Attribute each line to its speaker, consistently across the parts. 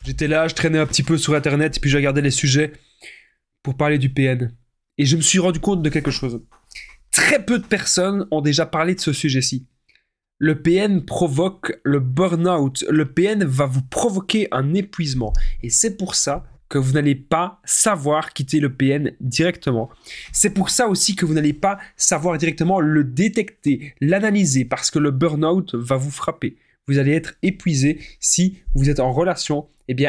Speaker 1: J'étais là, je traînais un petit peu sur internet, puis je regardais les sujets pour parler du PN. Et je me suis rendu compte de quelque chose. Très peu de personnes ont déjà parlé de ce sujet-ci. Le PN provoque le burn-out. Le PN va vous provoquer un épuisement. Et c'est pour ça que vous n'allez pas savoir quitter le PN directement. C'est pour ça aussi que vous n'allez pas savoir directement le détecter, l'analyser, parce que le burn-out va vous frapper. Vous allez être épuisé si vous êtes en relation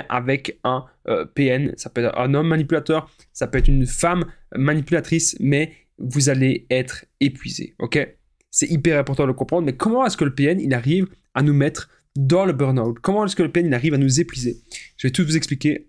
Speaker 1: avec un PN. Ça peut être un homme manipulateur, ça peut être une femme manipulatrice, mais vous allez être épuisé. Ok ? C'est hyper important de le comprendre. Mais comment est-ce que le PN il arrive à nous mettre dans le burn-out? Comment est-ce que le PN il arrive à nous épuiser? Je vais tout vous expliquer.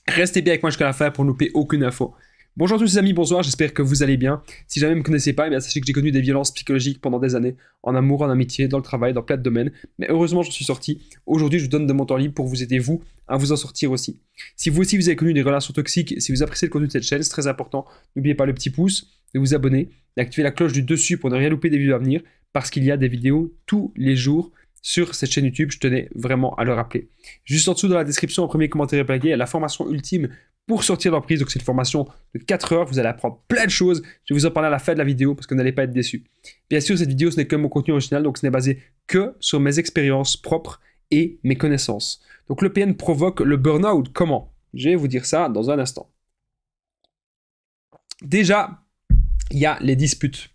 Speaker 1: Restez bien avec moi jusqu'à la fin pour ne louper aucune info. Bonjour à tous les amis, bonsoir, j'espère que vous allez bien. Si jamais vous ne me connaissez pas, sachez que j'ai connu des violences psychologiques pendant des années, en amour, en amitié, dans le travail, dans plein de domaines. Mais heureusement, j'en suis sorti. Aujourd'hui, je vous donne de mon temps libre pour vous aider, vous, à vous en sortir aussi. Si vous aussi, vous avez connu des relations toxiques, si vous appréciez le contenu de cette chaîne, c'est très important. N'oubliez pas le petit pouce, de vous abonner, d'activer la cloche du dessus pour ne rien louper des vidéos à venir, parce qu'il y a des vidéos tous les jours sur cette chaîne YouTube, je tenais vraiment à le rappeler. Juste en dessous dans la description, en premier commentaire épinglé, il y a la formation ultime pour sortir d'emprise. Donc c'est une formation de 4 heures, vous allez apprendre plein de choses. Je vais vous en parler à la fin de la vidéo parce que vous n'allez pas être déçus. Bien sûr, cette vidéo, ce n'est que mon contenu original, donc ce n'est basé que sur mes expériences propres et mes connaissances. Donc le PN provoque le burn-out. Comment? Je vais vous dire ça dans un instant. Déjà, il y a les disputes.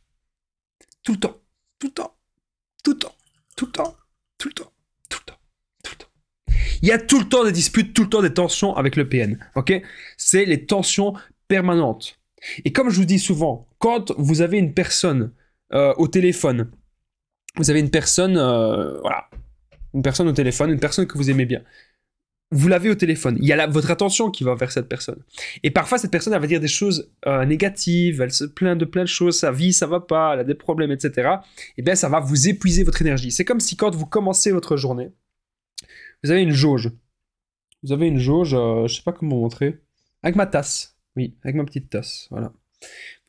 Speaker 1: Tout le temps, tout le temps, tout le temps, tout le temps. Tout le temps, tout le temps, tout le temps. Il y a tout le temps des disputes, tout le temps des tensions avec le PN, ok? C'est les tensions permanentes. Et comme je vous dis souvent, quand vous avez une personne au téléphone, vous avez une personne, voilà, une personne au téléphone, une personne que vous aimez bien, vous l'avez au téléphone, il y a votre attention qui va vers cette personne. Et parfois, cette personne, elle va dire des choses négatives, elle se plaint de plein de choses, sa vie, ça va pas, elle a des problèmes, etc. Et bien, ça va vous épuiser votre énergie. C'est comme si quand vous commencez votre journée, vous avez une jauge. Vous avez une jauge, je sais pas comment montrer, avec ma tasse. Oui, avec ma petite tasse, voilà.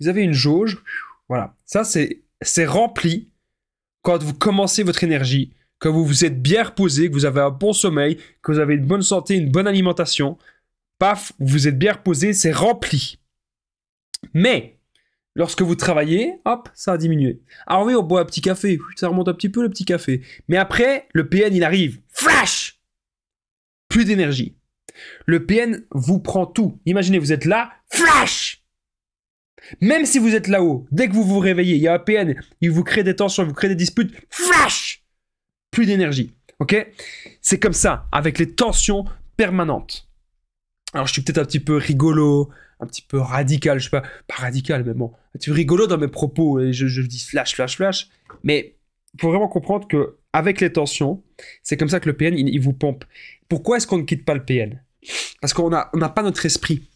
Speaker 1: Vous avez une jauge, voilà. Ça, c'est rempli quand vous commencez votre énergie, que vous vous êtes bien reposé, que vous avez un bon sommeil, que vous avez une bonne santé, une bonne alimentation, paf, vous êtes bien reposé, c'est rempli. Mais, lorsque vous travaillez, hop, ça a diminué. Alors oui, on boit un petit café, ça remonte un petit peu le petit café. Mais après, le PN, il arrive, flash! Plus d'énergie. Le PN vous prend tout. Imaginez, vous êtes là, flash! Même si vous êtes là-haut, dès que vous vous réveillez, il y a un PN, il vous crée des tensions, il vous crée des disputes, flash! Plus d'énergie, ok? C'est comme ça, avec les tensions permanentes. Alors, je suis peut-être un petit peu rigolo, un petit peu radical, je sais pas radical, mais bon, un petit peu rigolo dans mes propos, et je dis flash, flash, flash, mais il faut vraiment comprendre que avec les tensions, c'est comme ça que le PN, il vous pompe. Pourquoi est-ce qu'on ne quitte pas le PN? Parce qu'on n'a pas notre esprit.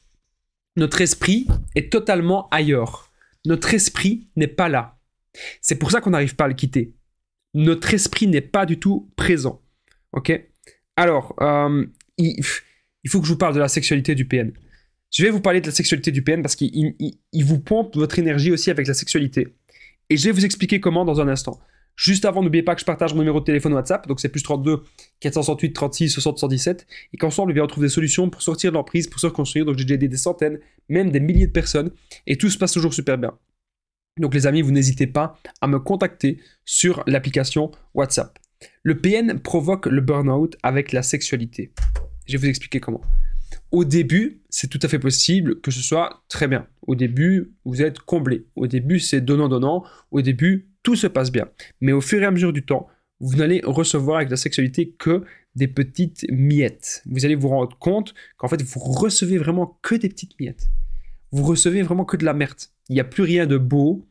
Speaker 1: Notre esprit est totalement ailleurs. Notre esprit n'est pas là. C'est pour ça qu'on n'arrive pas à le quitter. Notre esprit n'est pas du tout présent. Ok? Alors, il faut que je vous parle de la sexualité du PN. Je vais vous parler de la sexualité du PN parce qu'il vous pompe votre énergie aussi avec la sexualité. Et je vais vous expliquer comment dans un instant. Juste avant, n'oubliez pas que je partage mon numéro de téléphone WhatsApp, donc c'est plus 32 468 36 60 117, et qu'ensemble, on trouve des solutions pour sortir de l'emprise, pour se reconstruire. Donc j'ai déjà aidé des centaines, même des milliers de personnes, et tout se passe toujours super bien. Donc les amis, vous n'hésitez pas à me contacter sur l'application WhatsApp. Le PN provoque le burn-out avec la sexualité. Je vais vous expliquer comment. Au début, c'est tout à fait possible que ce soit très bien. Au début, vous êtes comblé. Au début, c'est donnant-donnant. Au début, tout se passe bien. Mais au fur et à mesure du temps, vous n'allez recevoir avec la sexualité que des petites miettes. Vous allez vous rendre compte qu'en fait, vous recevez vraiment que des petites miettes. Vous recevez vraiment que de la merde. Il n'y a plus rien de beau,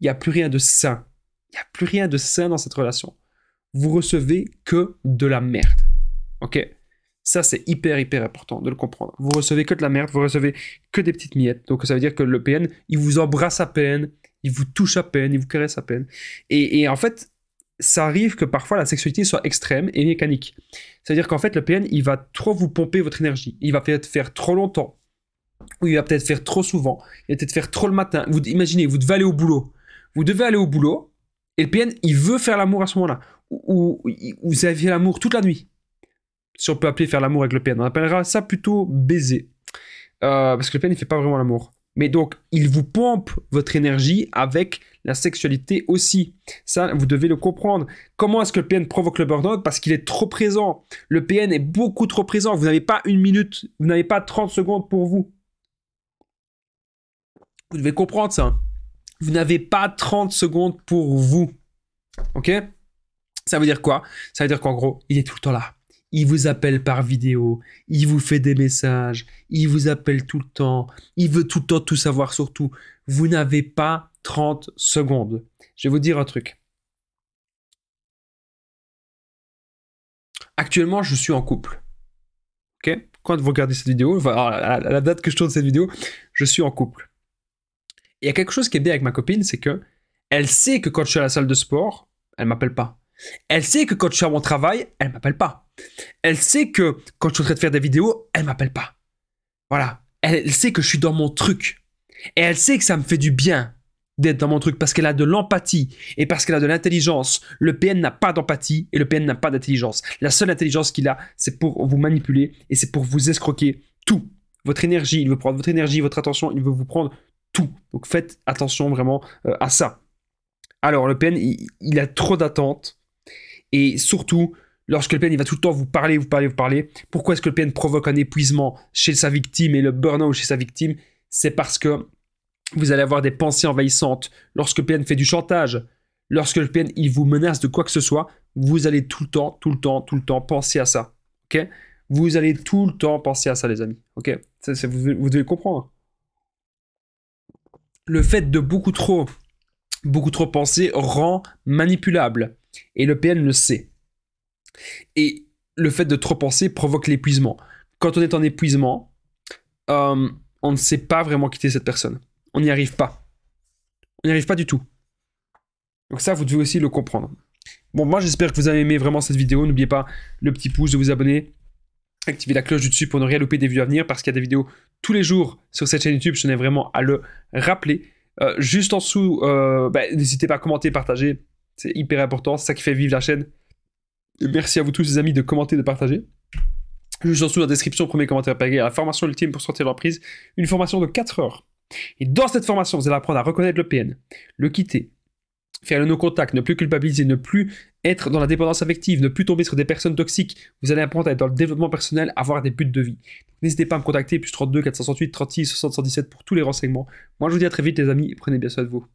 Speaker 1: il n'y a plus rien de sain. Il n'y a plus rien de sain dans cette relation. Vous recevez que de la merde. Ok? Ça, c'est hyper important de le comprendre. Vous recevez que de la merde, vous recevez que des petites miettes. Donc, ça veut dire que le PN, il vous embrasse à peine, il vous touche à peine, il vous caresse à peine. Et en fait, ça arrive que parfois la sexualité soit extrême et mécanique. C'est-à-dire qu'en fait, le PN, il va trop vous pomper votre énergie. Il va peut-être faire trop longtemps. Ou il va peut-être faire trop souvent. Il va peut-être faire trop le matin. Vous imaginez, vous devez aller au boulot. Vous devez aller au boulot et le PN, il veut faire l'amour à ce moment-là. Ou vous avez fait l'amour toute la nuit. si on peut appeler faire l'amour avec le PN. On appellera ça plutôt baiser. Parce que le PN, il fait pas vraiment l'amour. Mais donc, il vous pompe votre énergie avec la sexualité aussi. Ça, vous devez le comprendre. Comment est-ce que le PN provoque le burn-out? Parce qu'il est trop présent. Le PN est beaucoup trop présent. Vous n'avez pas 1 minute, vous n'avez pas 30 secondes pour vous. Vous devez comprendre ça. Vous n'avez pas 30 secondes pour vous. Ok? Ça veut dire quoi? Ça veut dire qu'en gros, il est tout le temps là. Il vous appelle par vidéo, il vous fait des messages, il vous appelle tout le temps, il veut tout le temps tout savoir sur tout. Vous n'avez pas 30 secondes. Je vais vous dire un truc. Actuellement, je suis en couple. Ok? Quand vous regardez cette vidéo, enfin, à la date que je tourne cette vidéo, je suis en couple. Il y a quelque chose qui est bien avec ma copine, c'est que elle sait que quand je suis à la salle de sport, elle m'appelle pas. Elle sait que quand je suis à mon travail, elle m'appelle pas. Elle sait que quand je suis en train de faire des vidéos, elle m'appelle pas. Voilà. Elle sait que je suis dans mon truc. Et elle sait que ça me fait du bien d'être dans mon truc parce qu'elle a de l'empathie et parce qu'elle a de l'intelligence. Le PN n'a pas d'empathie et le PN n'a pas d'intelligence. La seule intelligence qu'il a, c'est pour vous manipuler et c'est pour vous escroquer tout. Votre énergie, il veut prendre votre énergie, votre attention, il veut vous prendre tout. Donc faites attention vraiment à ça. Alors le PN, il a trop d'attentes. Et surtout, lorsque le PN il va tout le temps vous parler, pourquoi est-ce que le PN provoque un épuisement chez sa victime et le burn-out chez sa victime? C'est parce que vous allez avoir des pensées envahissantes. Lorsque le PN fait du chantage, lorsque le PN il vous menace de quoi que ce soit, vous allez tout le temps penser à ça. Ok? Vous allez tout le temps penser à ça, les amis. Ok? Vous devez comprendre. Le fait de beaucoup trop penser rend manipulable. Et le PN le sait. Et le fait de trop penser provoque l'épuisement. Quand on est en épuisement, on ne sait pas vraiment quitter cette personne. On n'y arrive pas. On n'y arrive pas du tout. Donc ça, vous devez aussi le comprendre. Bon, moi, j'espère que vous avez aimé vraiment cette vidéo. N'oubliez pas le petit pouce, de vous abonner. Activez la cloche du dessus pour ne rien louper des vidéos à venir parce qu'il y a des vidéos tous les jours sur cette chaîne YouTube. Je tenais vraiment à le rappeler. Juste en dessous, n'hésitez pas à commenter, partager. C'est hyper important, c'est ça qui fait vivre la chaîne. Et merci à vous tous les amis de commenter, de partager. Juste en dessous dans la description, premier commentaire pagué, la formation ultime pour sortir de l'emprise, une formation de 4 heures. Et dans cette formation, vous allez apprendre à reconnaître le PN, le quitter, faire le no-contact, ne plus culpabiliser, ne plus être dans la dépendance affective, ne plus tomber sur des personnes toxiques. Vous allez apprendre à être dans le développement personnel, avoir des buts de vie. N'hésitez pas à me contacter, plus 32 468 36 60 117 pour tous les renseignements. Moi je vous dis à très vite les amis, et prenez bien soin de vous.